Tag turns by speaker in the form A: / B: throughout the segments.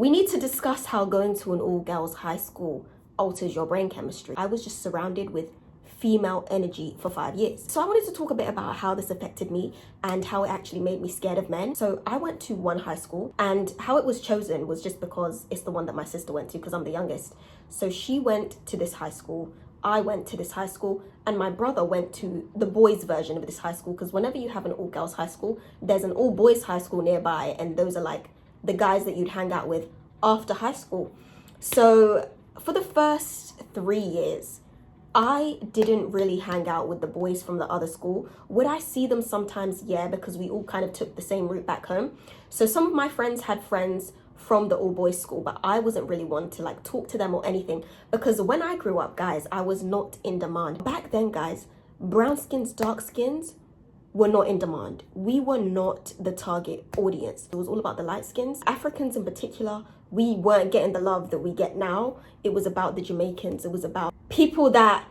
A: We need to discuss how going to an all-girls high school alters your brain chemistry. I was just surrounded with female energy for 5 years. So I wanted to talk a bit about how this affected me and how it actually made me scared of men. So I went to one high school, and how it was chosen was just because it's the one that my sister went to because I'm the youngest. So she went to this high school, I went to this high school, and my brother went to the boys version of this high school, because whenever you have an all-girls high school, there's an all-boys high school nearby, and those are like the guys that you'd hang out with after high school. So for the first 3 years, I didn't really hang out with the boys from the other school. Would I see them sometimes? Yeah, because we all kind of took the same route back home. So some of my friends had friends from the all boys school, but I wasn't really one to like talk to them or anything, because when I grew up, guys, I was not in demand. Back then, guys, brown skins, dark skins were not in demand. We were not the target audience. It was all about the light skins. Africans in particular, we weren't getting the love that we get now. It was about the Jamaicans. It was about people that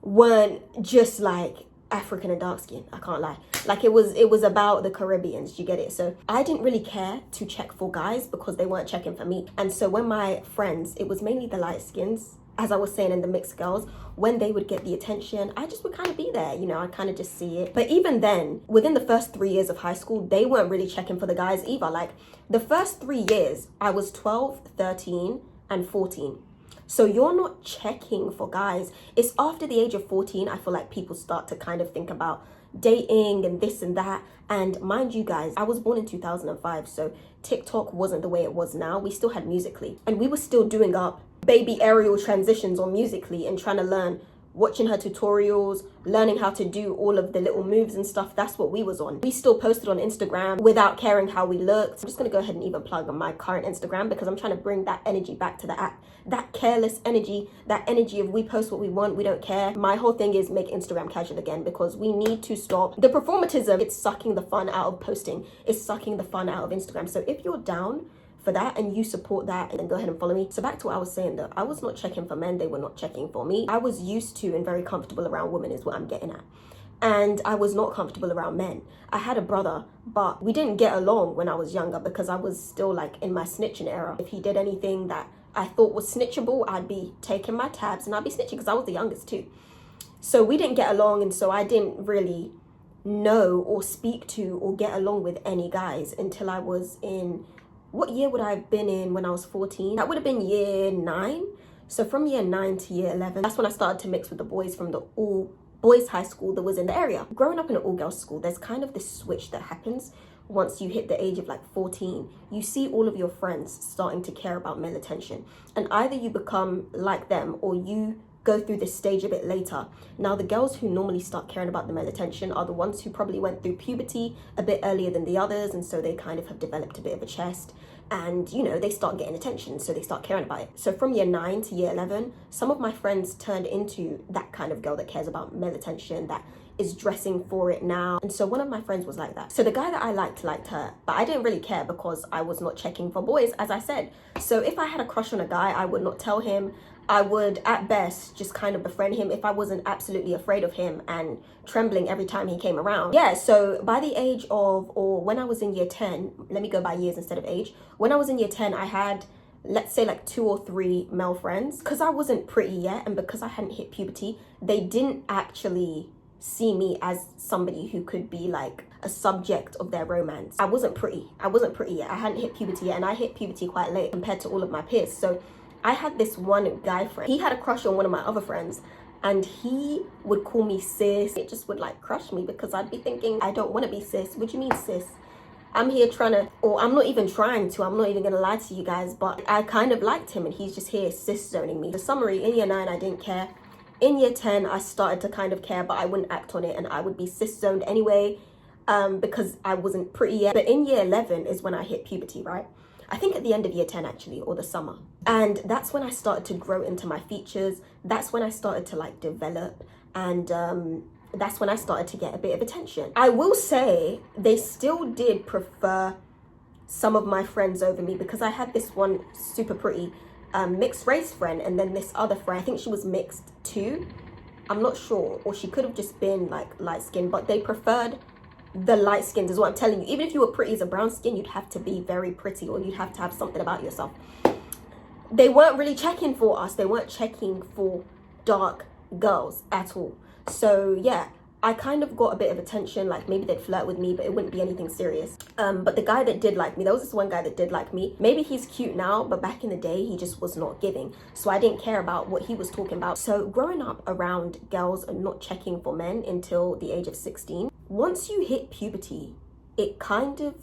A: weren't just like African and dark skin. I can't lie. Like it was about the Caribbeans. You get it? So I didn't really care to check for guys because they weren't checking for me. And so when my friends, it was mainly the light skins, as I was saying, in the mixed girls, when they would get the attention, I just would kind of be there, you know, I kind of just see it. But even then, within the first 3 years of high school, they weren't really checking for the guys either. Like the first 3 years, I was 12, 13, and 14. So you're not checking for guys. It's after the age of 14, I feel like people start to kind of think about dating and this and that. And mind you guys, I was born in 2005, so TikTok wasn't the way it was now. We still had Musical.ly, and we were still doing up baby aerial transitions on Musical.ly and trying to learn, watching her tutorials, learning how to do all of the little moves and stuff. That's what we was on. We still posted on Instagram without caring how we looked. I'm just gonna go ahead and even plug on my current Instagram, because I'm trying to bring that energy back to the app. That careless energy, that energy of we post what we want, we don't care. My whole thing is make Instagram casual again, because we need to stop the performatism. It's sucking the fun out of posting. It's sucking the fun out of Instagram. So if you're down for that and you support that, and then go ahead and follow me. So back to what I was saying, though, I was not checking for men, they were not checking for me. I was used to and very comfortable around women is what I'm getting at, and I was not comfortable around men. I had a brother, but we didn't get along when I was younger because I was still like in my snitching era. If he did anything that I thought was snitchable, I'd be taking my tabs and I'd be snitching, because I was the youngest too. So we didn't get along, and so I didn't really know or speak to or get along with any guys until I was in, what year would I have been in when I was 14? That would have been year 9. So from year 9 to year 11, that's when I started to mix with the boys from the all boys high school that was in the area. Growing up in an all girls school, there's kind of this switch that happens once you hit the age of like 14. You see all of your friends starting to care about male attention, and either you become like them or you go through this stage a bit later. Now, the girls who normally start caring about the male attention are the ones who probably went through puberty a bit earlier than the others, and so they kind of have developed a bit of a chest, and you know, they start getting attention, so they start caring about it. So from year 9 to year 11, some of my friends turned into that kind of girl that cares about male attention, that is dressing for it now. And so one of my friends was like that. So the guy that I liked her, but I didn't really care because I was not checking for boys, as I said. So if I had a crush on a guy, I would not tell him. I would at best just kind of befriend him if I wasn't absolutely afraid of him and trembling every time he came around. Yeah, so by the age of, or when I was in year 10, let me go by years instead of age. When I was in year 10, I had, let's say, like 2 or 3 male friends. Because I wasn't pretty yet, and because I hadn't hit puberty, they didn't actually see me as somebody who could be like a subject of their romance. I wasn't pretty yet. I hadn't hit puberty yet, and I hit puberty quite late compared to all of my peers. So I had this one guy friend. He had a crush on one of my other friends, and he would call me sis. It just would like crush me, because I'd be thinking, I don't want to be sis. What do you mean sis? I'm here trying to, or I'm not even trying to, I'm not even gonna lie to you guys, but I kind of liked him, and he's just here sis zoning me. The summary, in year 9, I didn't care. In year 10, I started to kind of care, but I wouldn't act on it, and I would be cis zoned anyway, because I wasn't pretty yet. But in year 11 is when I hit puberty, right? I think at the end of year 10 actually, or the summer. And that's when I started to grow into my features. That's when I started to like develop, and that's when I started to get a bit of attention. I will say they still did prefer some of my friends over me, because I had this one super pretty mixed race friend, and then this other friend, I think she was mixed too. I'm not sure, or she could have just been like light skinned, but they preferred the light skins is what I'm telling you. Even if you were pretty as a brown skin, you'd have to be very pretty, or you'd have to have something about yourself. They weren't really checking for us. They weren't checking for dark girls at all. So yeah, I kind of got a bit of attention, like maybe they'd flirt with me, but it wouldn't be anything serious. But the guy that did like me, there was this one guy that did like me. Maybe he's cute now, but back in the day, he just was not giving. So I didn't care about what he was talking about. So growing up around girls and not checking for men until the age of 16, once you hit puberty, it kind of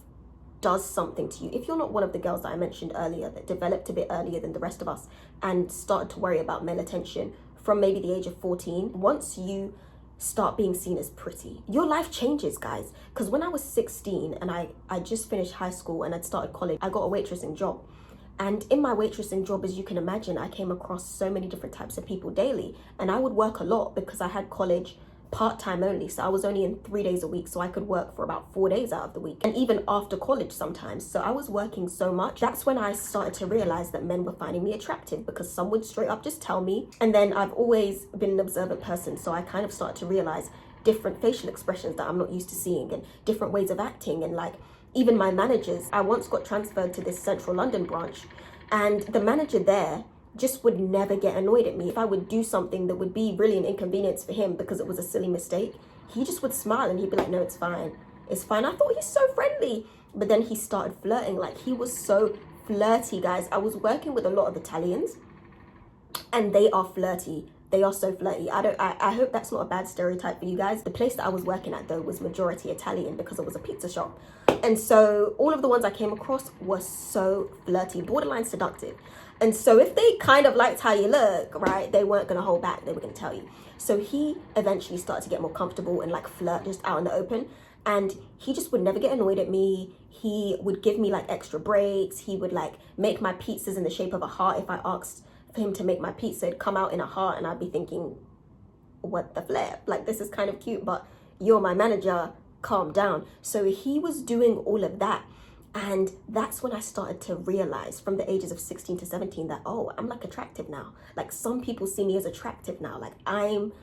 A: does something to you. If you're not one of the girls that I mentioned earlier that developed a bit earlier than the rest of us and started to worry about male attention from maybe the age of 14, once you start being seen as pretty, your life changes, guys. Because when I was 16 and I just finished high school and I'd started college, I got a waitressing job. And in my waitressing job, as you can imagine, I came across so many different types of people daily. And I would work a lot because I had college part-time only, so I was only in 3 days a week, so I could work for about 4 days out of the week, and even after college sometimes. So I was working so much. That's when I started to realize that men were finding me attractive, because some would straight up just tell me. And then I've always been an observant person, so I kind of started to realize different facial expressions that I'm not used to seeing, and different ways of acting. And like, even my managers, I once got transferred to this central London branch, and the manager there just would never get annoyed at me. If I would do something that would be really an inconvenience for him because it was a silly mistake, he just would smile and he'd be like, no, it's fine. It's fine. I thought he's so friendly. But then he started flirting. Like, he was so flirty, guys. I was working with a lot of Italians and they are flirty. They are so flirty. I hope that's not a bad stereotype for you guys. The place that I was working at though was majority Italian because it was a pizza shop. And so all of the ones I came across were so flirty, borderline seductive. And so if they kind of liked how you look, right, they weren't going to hold back. They were going to tell you. So he eventually started to get more comfortable and like flirt just out in the open. And he just would never get annoyed at me. He would give me like extra breaks. He would like make my pizzas in the shape of a heart. If I asked for him to make my pizza, it'd come out in a heart. And I'd be thinking, what the flip? Like, this is kind of cute, but you're my manager. Calm down. So he was doing all of that. And that's when I started to realize from the ages of 16 to 17 that, oh, I'm like attractive now. Like, some people see me as attractive now. Like, I'm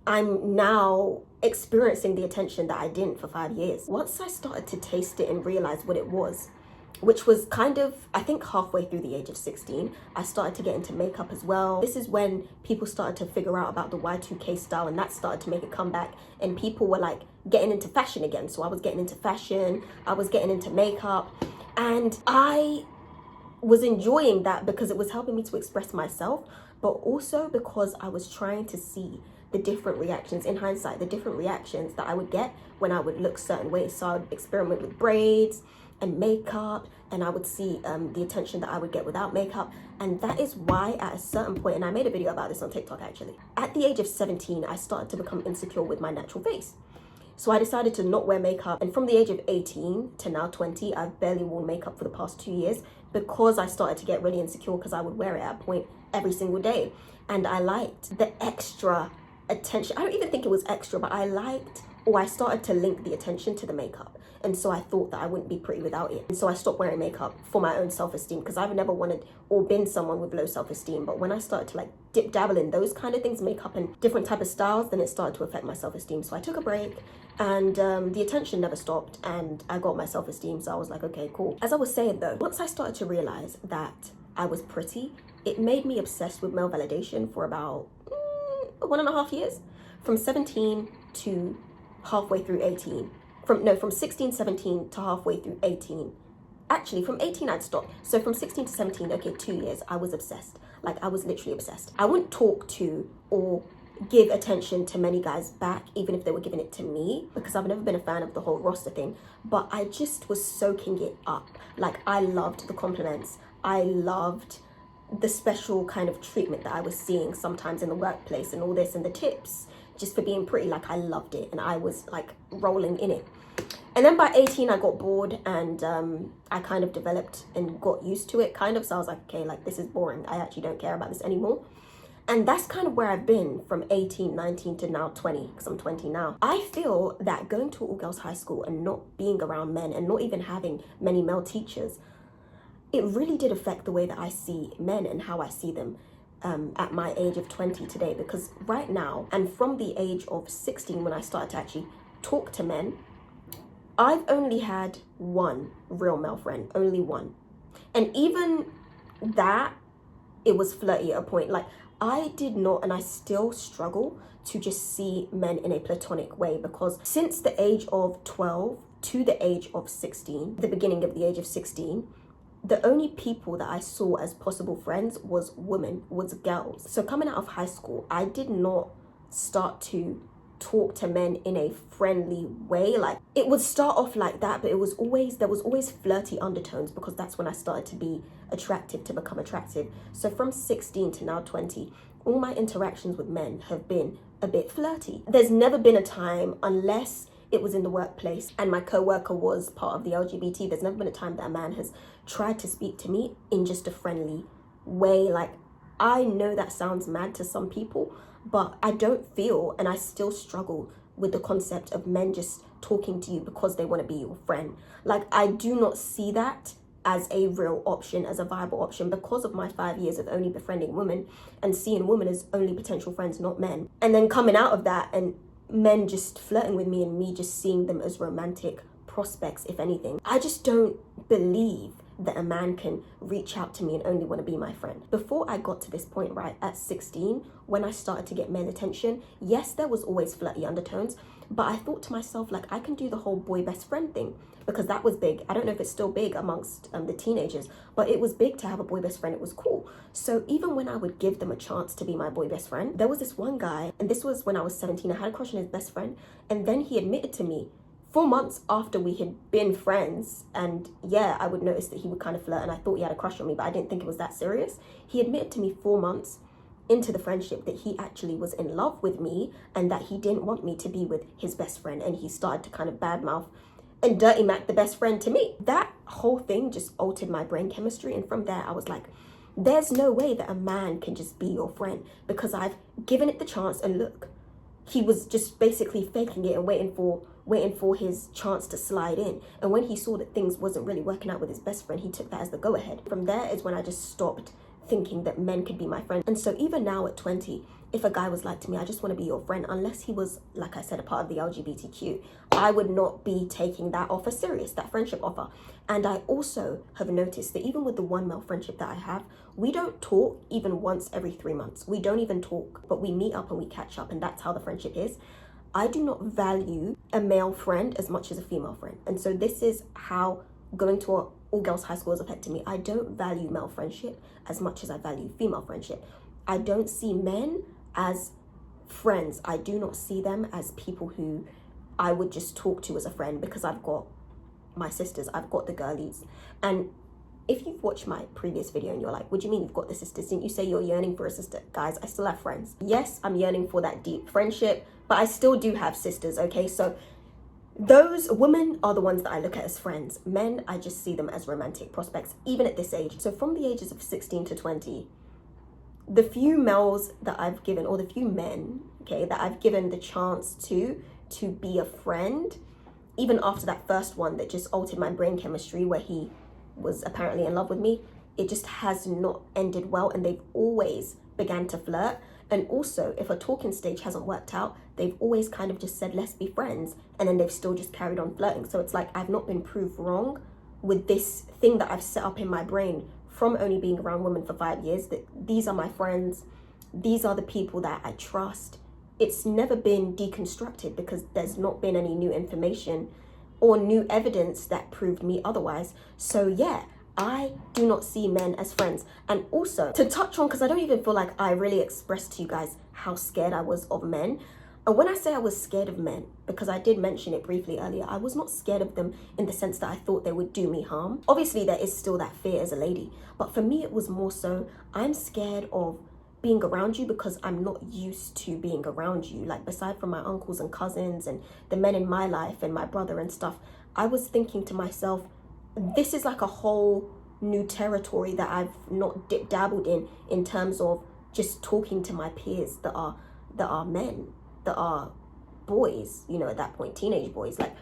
A: now experiencing the attention that I didn't for 5 years. Once I started to taste it and realize what it was, which was kind of, I think, halfway through the age of 16, I started to get into makeup as well. This is when people started to figure out about the Y2K style, and that started to make a comeback, and people were like getting into fashion again. So I was getting into fashion, I was getting into makeup, and I was enjoying that because it was helping me to express myself, but also because I was trying to see the different reactions, in hindsight, the different reactions that I would get when I would look certain ways. So I would experiment with braids and makeup, and I would see the attention that I would get without makeup. And that is why at a certain point, and I made a video about this on TikTok actually, at the age of 17, I started to become insecure with my natural face. So I decided to not wear makeup, and from the age of 18 to now 20, I've barely worn makeup for the past 2 years because I started to get really insecure, because I would wear it at a point every single day. And I liked the extra attention. I don't even think it was extra, but I started to link the attention to the makeup. And so I thought that I wouldn't be pretty without it. And so I stopped wearing makeup for my own self-esteem, because I've never wanted or been someone with low self-esteem. But when I started to like dabble in those kind of things, makeup and different type of styles, then it started to affect my self-esteem. So I took a break, and the attention never stopped, and I got my self-esteem. So I was like, okay, cool. As I was saying though, once I started to realize that I was pretty, it made me obsessed with male validation for about 1.5 years, from 17 to halfway through 18. From 16, 17 to halfway through 18. Actually, from 18 I'd stopped. So from 16 to 17, okay, 2 years, I was obsessed. Like, I was literally obsessed. I wouldn't talk to or give attention to many guys back, even if they were giving it to me, because I've never been a fan of the whole roster thing. But I just was soaking it up. Like, I loved the compliments. I loved the special kind of treatment that I was seeing sometimes in the workplace, and all this, and the tips just for being pretty. Like, I loved it, and I was like rolling in it. And then by 18 I got bored, and I kind of developed and got used to it kind of. So I was like, okay, like, this is boring. I actually don't care about this anymore. And that's kind of where I've been from 18, 19 to now 20, because I'm 20 now. I feel that going to an all-girls high school and not being around men, and not even having many male teachers, it really did affect the way that I see men and how I see them at my age of 20 today. Because right now, and from the age of 16 when I started to actually talk to men, I've only had one real male friend, only one. And even that, it was flirty at a point. Like, I did not, and I still struggle to just see men in a platonic way, because since the age of 12 to the age of 16, the beginning of the age of 16, the only people that I saw as possible friends was women, was girls. So coming out of high school, I did not start to talk to men in a friendly way. Like, it would start off like that, but there was always flirty undertones, because that's when I started to be attractive, to become attractive. So from 16 to now 20, all my interactions with men have been a bit flirty. There's never been a time, unless it was in the workplace and my co-worker was part of the LGBT, there's never been a time that a man has tried to speak to me in just a friendly way. Like, I know that sounds mad to some people, but I don't feel, and I still struggle with the concept of men just talking to you because they want to be your friend. Like, I do not see that as a real option, as a viable option, because of my 5 years of only befriending women and seeing women as only potential friends, not men. And then coming out of that and men just flirting with me and me just seeing them as romantic prospects, if anything. I just don't believe that a man can reach out to me and only want to be my friend. Before I got to this point, right, at 16, when I started to get men attention, yes, there was always flirty undertones, but I thought to myself, like, I can do the whole boy best friend thing, because that was big. I don't know if it's still big amongst the teenagers, but it was big to have a boy best friend. It was cool. So even when I would give them a chance to be my boy best friend, there was this one guy, and this was when I was 17, I had a crush on his best friend, and then he admitted to me 4 months after we had been friends, and yeah, I would notice that he would kind of flirt, and I thought he had a crush on me, but I didn't think it was that serious. He admitted to me 4 months into the friendship that he actually was in love with me and that he didn't want me to be with his best friend, and he started to kind of badmouth and dirty Mac the best friend to me. That whole thing just altered my brain chemistry, and from there I was like, there's no way that a man can just be your friend, because I've given it the chance, and look, he was just basically faking it and waiting for his chance to slide in. And when he saw that things wasn't really working out with his best friend, he took that as the go-ahead. From there is when I just stopped thinking that men could be my friend. And so even now at 20, if a guy was like to me, I just want to be your friend, unless he was, like I said, a part of the LGBTQ, I would not be taking that offer serious, that friendship offer. And I also have noticed that even with the one male friendship that I have, we don't talk even once every 3 months. We don't even talk, but we meet up and we catch up, and that's how the friendship is. I do not value a male friend as much as a female friend. And so this is how going to an all-girls high school has affected me. I don't value male friendship as much as I value female friendship. I don't see men as friends. I do not see them as people who I would just talk to as a friend, because I've got my sisters, I've got the girlies. And if you've watched my previous video and you're like, what do you mean you've got the sisters? Didn't you say you're yearning for a sister? Guys, I still have friends. Yes, I'm yearning for that deep friendship, but I still do have sisters, okay? So those women are the ones that I look at as friends. Men, I just see them as romantic prospects, even at this age. So from the ages of 16 to 20, the few males that I've given, or the few men, okay, that I've given the chance to be a friend, even after that first one that just altered my brain chemistry, where he was apparently in love with me, it just has not ended well, and they've always began to flirt. And also, if a talking stage hasn't worked out, they've always kind of just said, let's be friends, and then they've still just carried on flirting. So it's like I've not been proved wrong with this thing that I've set up in my brain from only being around women for 5 years, that these are my friends, these are the people that I trust. It's never been deconstructed, because there's not been any new information or new evidence that proved me otherwise. So yeah, I do not see men as friends. And also, to touch on, because I don't even feel like I really expressed to you guys how scared I was of men. And when I say I was scared of men, because I did mention it briefly earlier, I was not scared of them in the sense that I thought they would do me harm. Obviously, there is still that fear as a lady, but for me, it was more so, I'm scared of being around you because I'm not used to being around you. Like, beside from my uncles and cousins and the men in my life and my brother and stuff, I was thinking to myself, this is like a whole new territory that I've not dabbled in terms of just talking to my peers that are men, that are boys, you know, at that point, teenage boys. Like,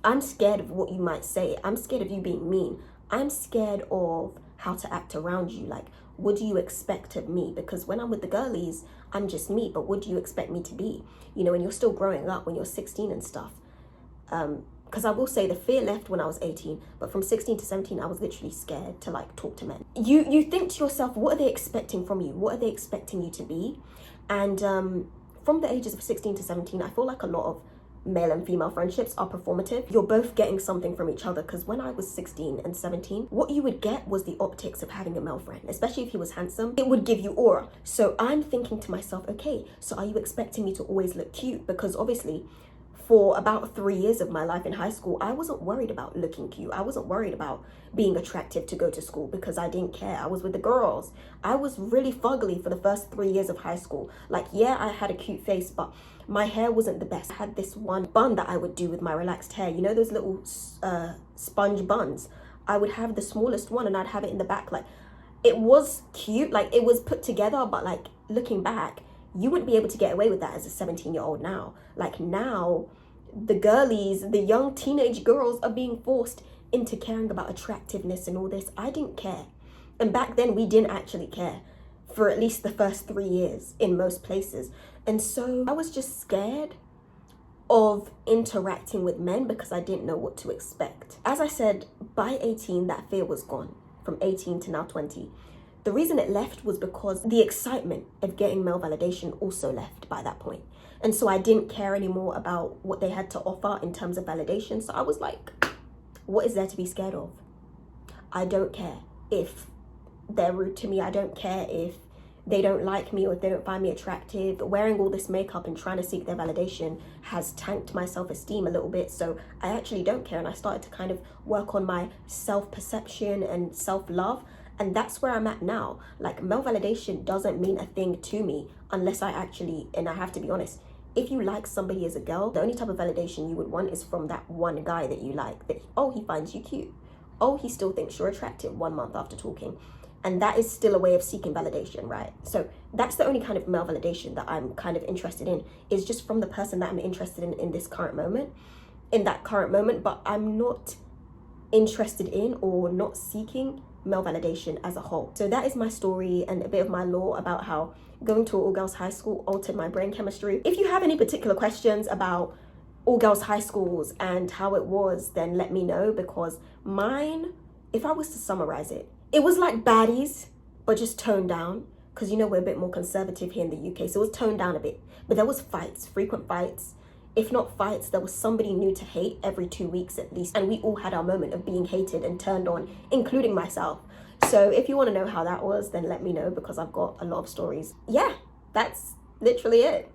A: I'm scared of what you might say. I'm scared of you being mean. I'm scared of how to act around you. Like, what do you expect of me? Because when I'm with the girlies, I'm just me, but what do you expect me to be? You know, when you're still growing up, when you're 16 and stuff, because I will say the fear left when I was 18, but from 16 to 17, I was literally scared to like talk to men. You think to yourself, what are they expecting from you? What are they expecting you to be? And from the ages of 16 to 17, I feel like a lot of male and female friendships are performative. You're both getting something from each other, because when I was 16 and 17, what you would get was the optics of having a male friend, especially if he was handsome. It would give you aura. So I'm thinking to myself, okay, so are you expecting me to always look cute? Because obviously for about 3 years of my life in high school, I wasn't worried about looking cute. I wasn't worried about being attractive to go to school because I didn't care. I was with the girls. I was really fugly for the first 3 years of high school. Like, yeah, I had a cute face, but my hair wasn't the best. I had this one bun that I would do with my relaxed hair. You know those little sponge buns? I would have the smallest one and I'd have it in the back. Like, it was cute. Like, it was put together, but like looking back, you wouldn't be able to get away with that as a 17-year-old now. Like, now, the girlies, the young teenage girls are being forced into caring about attractiveness and all this. I didn't care. And back then, we didn't actually care for at least the first 3 years in most places. And so I was just scared of interacting with men because I didn't know what to expect. As I said, by 18, that fear was gone. From 18 to now 20. The reason it left was because the excitement of getting male validation also left by that point. And so I didn't care anymore about what they had to offer in terms of validation. So I was like, what is there to be scared of? I don't care if they're rude to me. I don't care if they don't like me or if they don't find me attractive. Wearing all this makeup and trying to seek their validation has tanked my self-esteem a little bit. So I actually don't care. And I started to kind of work on my self-perception and self-love. And that's where I'm at now. Like, male validation doesn't mean a thing to me unless I actually, and I have to be honest, if you like somebody as a girl, the only type of validation you would want is from that one guy that you like. That, oh, he finds you cute. Oh, he still thinks you're attractive 1 month after talking. And that is still a way of seeking validation, right? So that's the only kind of male validation that I'm kind of interested in, is just from the person that I'm interested in this current moment, in that current moment. But I'm not interested in or not seeking male validation as a whole. So that is my story and a bit of my lore about how going to an all-girls high school altered my brain chemistry. If you have any particular questions about all-girls high schools and how it was, then let me know, because mine, if I was to summarize it, it was like baddies, but just toned down, because you know we're a bit more conservative here in the UK, so it was toned down a bit. But there was fights, frequent fights. If not fights, there was somebody new to hate every 2 weeks at least. And we all had our moment of being hated and turned on, including myself. So if you want to know how that was, then let me know, because I've got a lot of stories. Yeah, that's literally it.